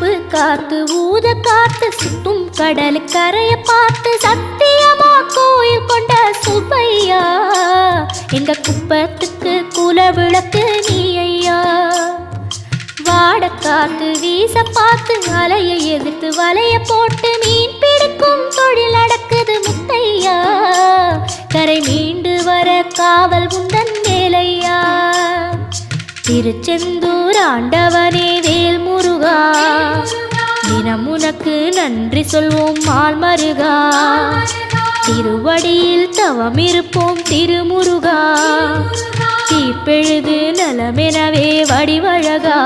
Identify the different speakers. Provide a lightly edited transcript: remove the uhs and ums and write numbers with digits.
Speaker 1: சுப்பு காத்து ஊத காத்து சுத்தும் கடல் கரைய பார்த்து சத்தியமா கோயில் கொண்ட சுப்பையா எங்க குப்பத்துக்கு குல விளக்கு நீ ஐயா. வாட காத்து வீச பார்த்து அலையை எதிர்த்து வலைய போட்டு மீன் பிடிக்கும் தொழில் நடக்குது முத்தையா. கரை மீண்டு வர காவல் உந்தன் வேலையா. திருச்செந்தூர் ஆண்டவனே வேல் முருகா தினம் உனக்கு நன்றி சொல்வோம் மால் மருகா. திருவடியில் தவம் இருப்போம் திருமுருகா. தீப்பெழுது நலமெனவே வடிவழகா.